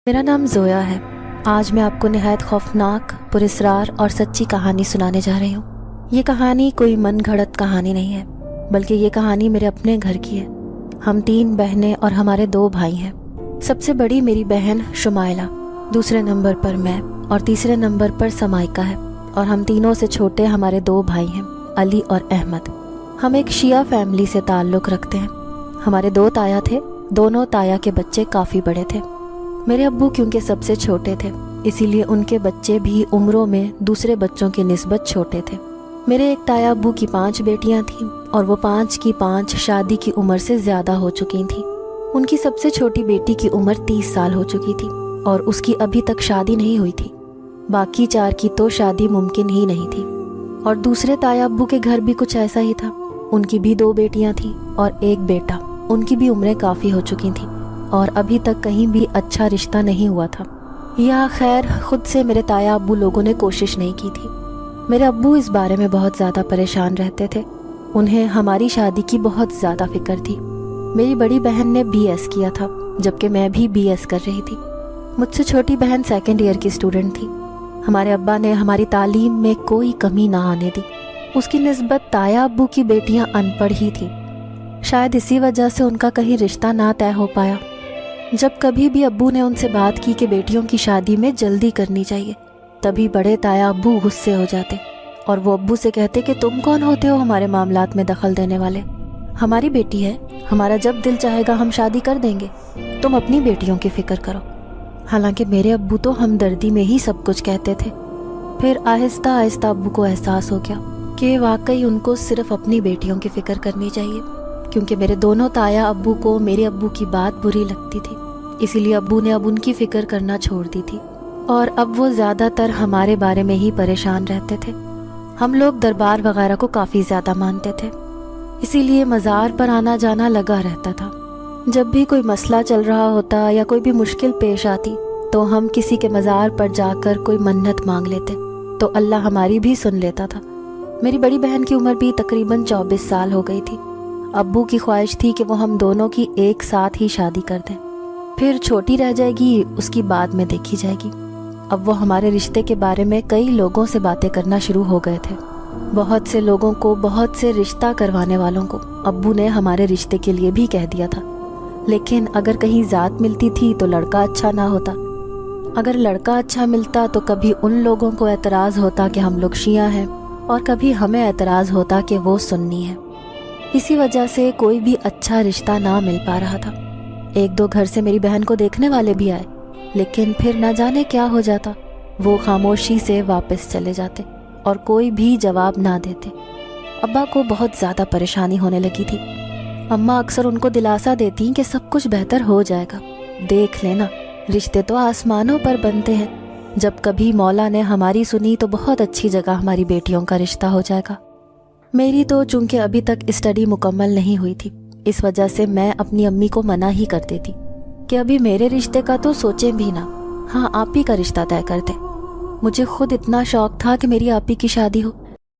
मेरा नाम ज़ोया है। आज मैं आपको निहायत खौफनाक, पुरस्रार और सच्ची कहानी सुनाने जा रही हूँ। ये कहानी कोई मन घड़त कहानी नहीं है, बल्कि ये कहानी मेरे अपने घर की है। हम 3 बहनें और हमारे 2 भाई हैं। सबसे बड़ी मेरी बहन शुमाइला, दूसरे नंबर पर मैं और तीसरे नंबर पर समाइका है। और हम तीनों से छोटे हमारे 2 भाई हैं, अली और अहमद। हम एक शिया फैमिली से ताल्लुक़ रखते हैं। हमारे 2 ताया थे। दोनों ताया के बच्चे काफ़ी बड़े थे। मेरे अब्बू क्योंकि सबसे छोटे थे, इसीलिए उनके बच्चे भी उम्रों में दूसरे बच्चों की निस्बत छोटे थे। मेरे एक ताया अब्बू की 5 बेटियां थीं और वो 5 की 5 शादी की उम्र से ज़्यादा हो चुकी थीं। उनकी सबसे छोटी बेटी की उम्र 30 साल हो चुकी थी और उसकी अभी तक शादी नहीं हुई थी। बाकी 4 की तो शादी मुमकिन ही नहीं थी। और दूसरे ताया अब्बू के घर भी कुछ ऐसा ही था। उनकी भी 2 बेटियां थीं और एक बेटा। उनकी भी उम्रें काफ़ी हो चुकी थीं और अभी तक कहीं भी अच्छा रिश्ता नहीं हुआ था, या खैर खुद से मेरे ताया अब्बू लोगों ने कोशिश नहीं की थी। मेरे अब्बू इस बारे में बहुत ज़्यादा परेशान रहते थे। उन्हें हमारी शादी की बहुत ज़्यादा फिक्र थी। मेरी बड़ी बहन ने BS किया था, जबकि मैं भी BS कर रही थी। मुझसे छोटी बहन 2nd ईयर की स्टूडेंट थी। हमारे अब्बा ने हमारी तालीम में कोई कमी ना आने दी। उसकी निस्बत ताया अब्बू की बेटियाँ अनपढ़ ही थी। शायद इसी वजह से उनका कहीं रिश्ता ना तय हो पाया। जब कभी भी अब्बू ने उनसे बात की कि बेटियों की शादी में जल्दी करनी चाहिए, तभी बड़े ताया अब्बू गुस्से हो जाते और वो अब्बू से कहते कि तुम कौन होते हो हमारे मामलात में दखल देने वाले। हमारी बेटी है, हमारा जब दिल चाहेगा हम शादी कर देंगे, तुम अपनी बेटियों की फिक्र करो। हालांकि मेरे अब्बू तो हमदर्दी में ही सब कुछ कहते थे। फिर आहिस्ता आहिस्ता अब्बू को एहसास हो गया कि वाकई उनको सिर्फ अपनी बेटियों की फिक्र करनी चाहिए, क्योंकि मेरे दोनों ताया अब्बू को मेरे अब्बू की बात बुरी लगती थी। इसीलिए अब्बू ने अब उनकी फिक्र करना छोड़ दी थी और अब वो ज़्यादातर हमारे बारे में ही परेशान रहते थे। हम लोग दरबार वगैरह को काफ़ी ज़्यादा मानते थे, इसीलिए मज़ार पर आना जाना लगा रहता था। जब भी कोई मसला चल रहा होता या कोई भी मुश्किल पेश आती, तो हम किसी के मज़ार पर जाकर कोई मन्नत मांग लेते तो अल्लाह हमारी भी सुन लेता था। मेरी बड़ी बहन की उम्र भी तकरीबन 24 साल हो गई थी। अब्बू की ख्वाहिश थी कि वो हम दोनों की एक साथ ही शादी कर दें, फिर छोटी रह जाएगी, उसकी बाद में देखी जाएगी। अब वो हमारे रिश्ते के बारे में कई लोगों से बातें करना शुरू हो गए थे। बहुत से लोगों को, बहुत से रिश्ता करवाने वालों को अब्बू ने हमारे रिश्ते के लिए भी कह दिया था। लेकिन अगर कहीं ज़ात मिलती थी तो लड़का अच्छा ना होता। अगर लड़का अच्छा मिलता तो कभी उन लोगों को एतराज़ होता कि हम लोग शिया हैं और कभी हमें एतराज़ होता कि वो सुन्नी है। इसी वजह से कोई भी अच्छा रिश्ता ना मिल पा रहा था। 1-2 घर से मेरी बहन को देखने वाले भी आए, लेकिन फिर ना जाने क्या हो जाता, वो खामोशी से वापस चले जाते और कोई भी जवाब ना देते। अब्बा को बहुत ज़्यादा परेशानी होने लगी थी। अम्मा अक्सर उनको दिलासा देती कि सब कुछ बेहतर हो जाएगा, देख लेना, रिश्ते तो आसमानों पर बनते हैं। जब कभी मौला ने हमारी सुनी तो बहुत अच्छी जगह हमारी बेटियों का रिश्ता हो जाएगा। मेरी तो चूँकि अभी तक स्टडी मुकम्मल नहीं हुई थी, इस वजह से मैं अपनी अम्मी को मना ही कर देती कि अभी मेरे रिश्ते का तो सोचें भी ना, हाँ आप ही का रिश्ता तय कर दें। मुझे खुद इतना शौक था कि मेरी आप ही की शादी हो,